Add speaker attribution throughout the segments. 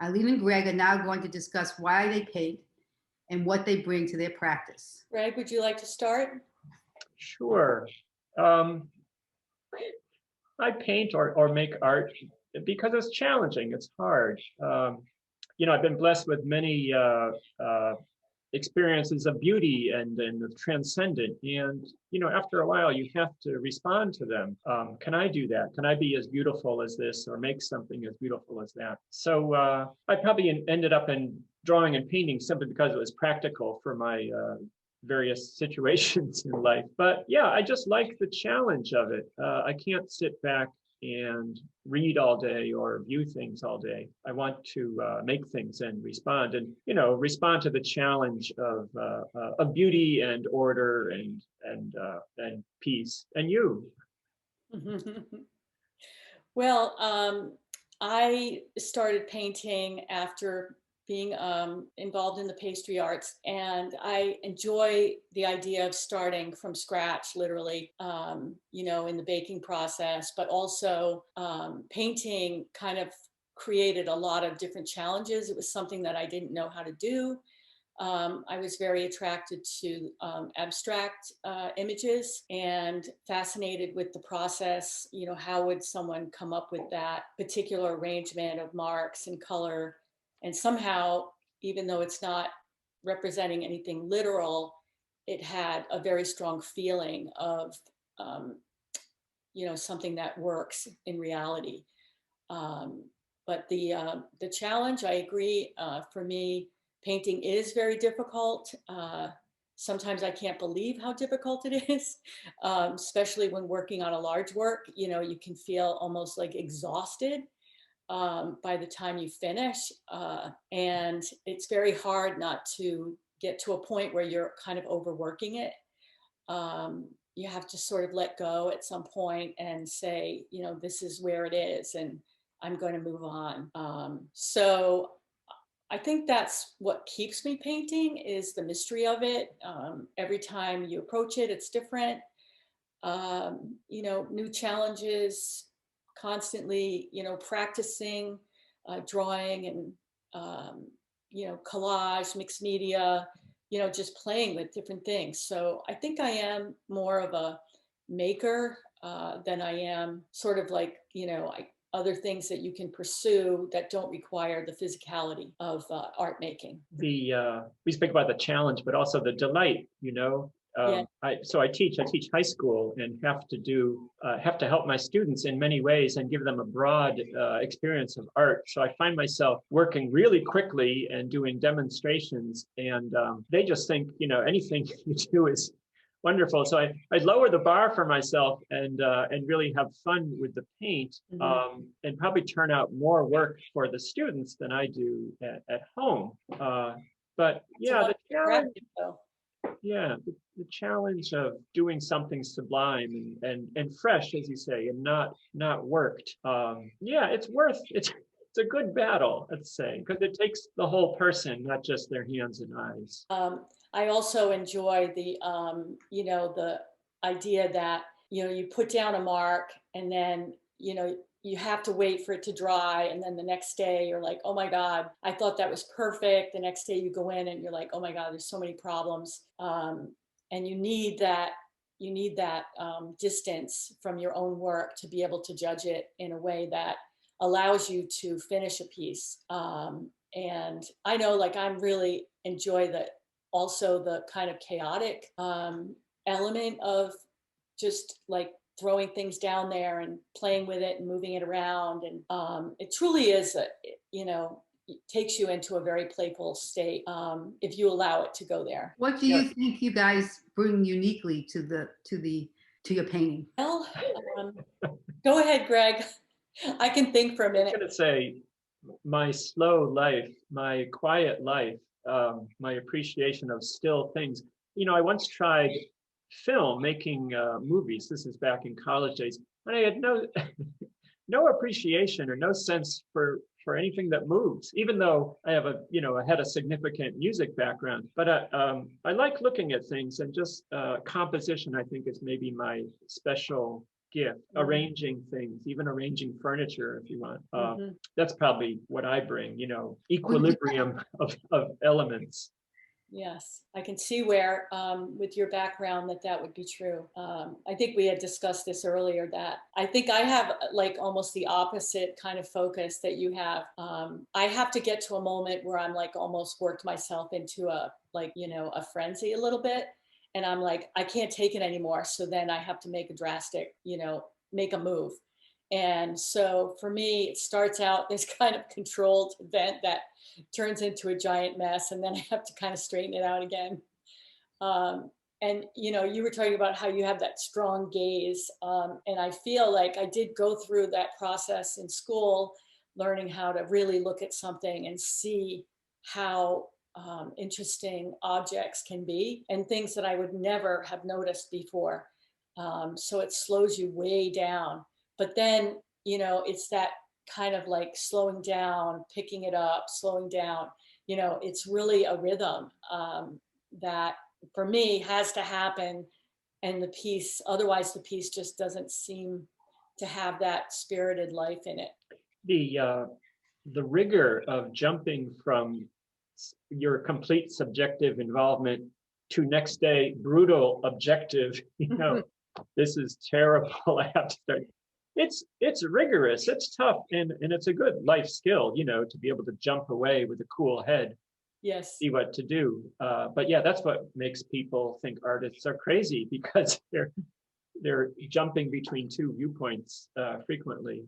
Speaker 1: Eileen and Greg are now going to discuss why they paint and what they bring to their practice.
Speaker 2: Greg, would you like to start?
Speaker 3: Sure. Um, I paint or make art because it's challenging. It's hard. I've been blessed with many experiences of beauty and of transcendent. And, after a while, you have to respond to them. Can I do that? Can I be as beautiful as this or make something as beautiful as that? So I probably ended up in drawing and painting simply because it was practical for my various situations in life. But yeah, I just like the challenge of it. I can't sit back and read all day or view things all day. I want to make things and respond respond to the challenge of beauty and order and peace. And you?
Speaker 2: Well, I started painting after being involved in the pastry arts, and I enjoy the idea of starting from scratch, literally, in the baking process, but also painting kind of created a lot of different challenges. It was something that I didn't know how to do. I was very attracted to abstract images and fascinated with the process. How would someone come up with that particular arrangement of marks and color? And somehow, even though it's not representing anything literal, it had a very strong feeling of, something that works in reality. But the challenge, I agree, for me, painting is very difficult. Sometimes I can't believe how difficult it is, especially when working on a large work. You can feel almost like exhausted by the time you finish. And it's very hard not to get to a point where you're kind of overworking it. You have to sort of let go at some point and say, this is where it is, and I'm going to move on. So I think that's what keeps me painting, is the mystery of it. Every time you approach it, it's different. New challenges, constantly, practicing, drawing and, collage, mixed media, just playing with different things. So I think I am more of a maker than I am sort of like, other things that you can pursue that don't require the physicality of art making.
Speaker 3: We speak about the challenge, but also the delight,
Speaker 2: Yeah.
Speaker 3: I teach high school and have to help my students in many ways and give them a broad experience of art. So I find myself working really quickly and doing demonstrations, and they just think, anything you do is wonderful. So I lower the bar for myself and really have fun with the paint, and probably turn out more work for the students than I do at home. But yeah, the challenge of doing something sublime and fresh, as you say, and not worked. It's a good battle, let's say, because it takes the whole person, not just their hands and eyes.
Speaker 2: I also enjoy the idea that, you put down a mark and then, you have to wait for it to dry. And then the next day you're like, oh my God, I thought that was perfect. The next day you go in and you're like, oh my God, there's so many problems. And you need that distance from your own work to be able to judge it in a way that allows you to finish a piece. And I know, like, I'm really enjoy also the kind of chaotic element of just like throwing things down there and playing with it and moving it around. And it truly is, it takes you into a very playful state if you allow it to go there.
Speaker 1: What do you think you guys bring uniquely to your painting?
Speaker 2: Well, go ahead, Greg. I can think for a minute.
Speaker 3: I'm going to say my slow life, my quiet life, my appreciation of still things. I once tried making movies. This is back in college days, and I had no appreciation or no sense for anything that moves, even though I have I had a significant music background. But I like looking at things, and just composition, I think, is maybe my special gift. Arranging things, even arranging furniture if you want.
Speaker 2: Mhm.
Speaker 3: That's probably what I bring, equilibrium of elements.
Speaker 2: Yes, I can see where, with your background, that would be true. I think we had discussed this earlier, that I think I have like almost the opposite kind of focus that you have. I have to get to a moment where I'm like almost worked myself into a a frenzy a little bit, and I'm like, I can't take it anymore. So then I have to make a drastic, make a move. And so for me, it starts out this kind of controlled event that turns into a giant mess, and then I have to kind of straighten it out again. Um, and you were talking about how you have that strong gaze, and I feel like I did go through that process in school, learning how to really look at something and see how interesting objects can be, and things that I would never have noticed before. So it slows you way down, but then it's that kind of like slowing down, picking it up, slowing down. It's really a rhythm, that for me has to happen, and the piece, otherwise the piece just doesn't seem to have that spirited life in it.
Speaker 3: The rigor of jumping from your complete subjective involvement to next day brutal objective, this is terrible. I have to start. It's rigorous, it's tough, and it's a good life skill, to be able to jump away with a cool head,
Speaker 2: Yes.
Speaker 3: see what to do. But yeah, that's what makes people think artists are crazy, because they're jumping between two viewpoints frequently.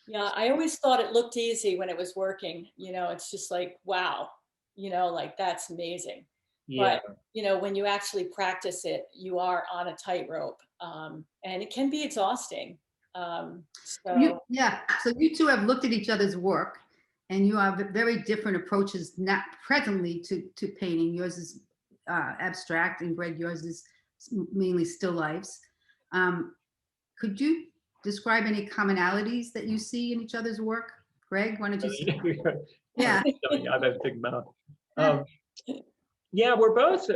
Speaker 2: Yeah, I always thought it looked easy when it was working. It's just like, wow, like that's amazing.
Speaker 3: Yeah.
Speaker 2: But, when you actually practice it, you are on a tightrope, and it can be exhausting. So,
Speaker 1: Yeah, so you two have looked at each other's work, and you have very different approaches, not presently, to painting. Yours is abstract, and Greg, yours is mainly still lifes. Could you describe any commonalities that you see in each other's work? Greg, why don't you start? Yeah.
Speaker 3: I have a big mouth. Yeah, we're both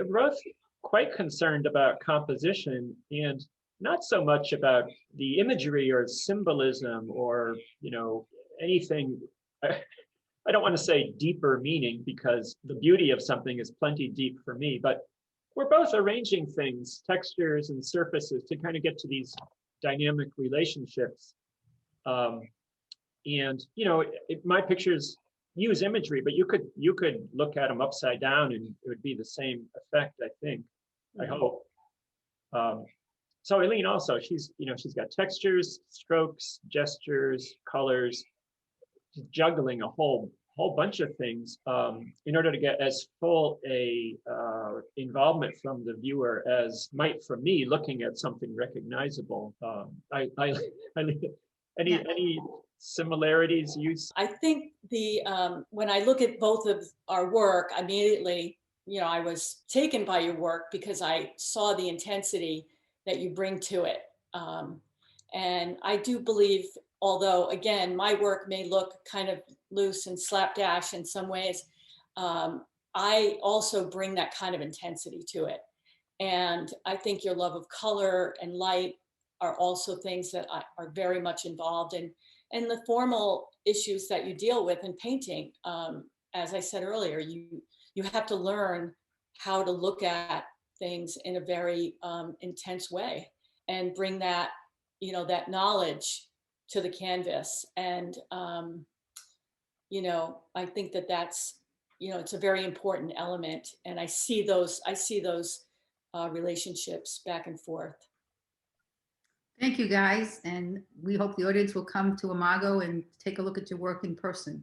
Speaker 3: quite concerned about composition, and not so much about the imagery or symbolism or anything. I don't want to say deeper meaning, because the beauty of something is plenty deep for me, but we're both arranging things, textures and surfaces, to kind of get to these dynamic relationships. And my pictures use imagery, but you could look at them upside down and it would be the same effect, I think. I hope. So Eileen also, she's got textures, strokes, gestures, colors, juggling a whole bunch of things in order to get as full a involvement from the viewer as might from me looking at something recognizable. Any similarities you see?
Speaker 2: I think when I look at both of our work, immediately, I was taken by your work because I saw the intensity that you bring to it. And I do believe, although again, my work may look kind of loose and slapdash in some ways, I also bring that kind of intensity to it. And I think your love of color and light are also things that are very much involved in. And the formal issues that you deal with in painting, as I said earlier, you have to learn how to look at things in a very intense way, and bring that that knowledge to the canvas. And I think that's it's a very important element, and I see those relationships back and forth.
Speaker 1: Thank you, guys, and we hope the audience will come to Imago and take a look at your work in person.